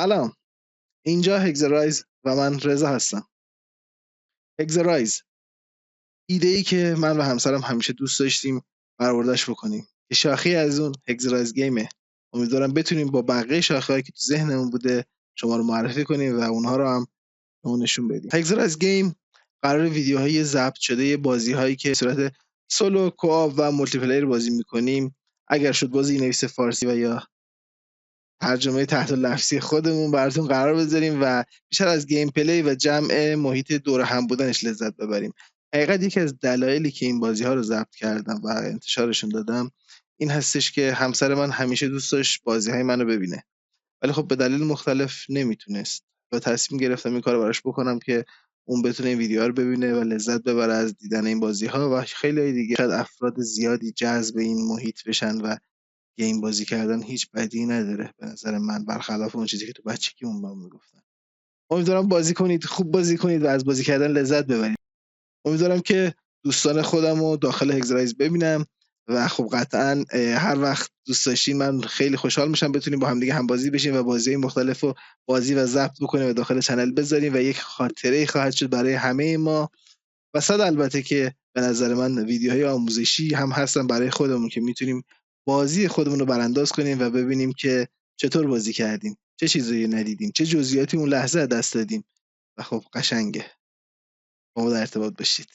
سلام، اینجا هگزرایز و من رضا هستم. هگزرایز ایده ای که من و همسرم همیشه دوست داشتیم برآورده‌اش بکنیم که شاخه از اون هگزرایز گیمه. امیدوارم بتونیم با بقیه شاخه‌هایی که تو ذهنمون بوده شما رو معرفی کنیم و اونها رو هم به اون نشون بدیم. هگزرایز گیم قرار ویدیوهای ضبط شده بازی هایی که به صورت سولو، کوآپ و مولتی پلیر بازی میکنیم. اگر شد بازی نویس فارسی و یا ترجمه تحت لفظی خودمون براتون قرار بذاریم و بیشتر از گیم پلی و جمع محیط دور هم بودنش لذت ببریم. حقیقت یکی از دلایلی که این بازی ها رو ضبط کردم و انتشارشون دادم این هستش که همسر من همیشه دوست داشت بازی های منو ببینه، ولی خب به دلیل مختلف نمیتونست و تصمیم گرفتم این کارو براش بکنم که اون بتونه این ویدیوها رو ببینه و لذت ببره از دیدن این بازی ها و خیلی دیگه شاید افراد زیادی جذب این محیط بشن و گیم بازی کردن هیچ بدی نداره به نظر من، برخلاف اون چیزی که تو بچگیمون بهمون میگفتن. امیدوارم بازی کنید، خوب بازی کنید و از بازی کردن لذت ببرید. امیدوارم که دوستان خودم رو داخل هگزرایز ببینم و خب قطعا هر وقت دوست داشتین من خیلی خوشحال میشم بتونیم با هم دیگه هم بازی بشیم و بازی مختلف رو بازی و ضبط بکنیم و داخل چنل بذاریم و یک خاطره خواهد شد برای همه ما. و صد البته که به نظر من ویدیوهای آموزشی هم هستن برای خودمون که میتونیم بازی خودمون رو برانداز کنیم و ببینیم که چطور بازی کردیم، چه چیزایی ندیدیم، چه جزئیاتی اون لحظه از دست دادیم و خب قشنگه. با ما در ارتباط باشید.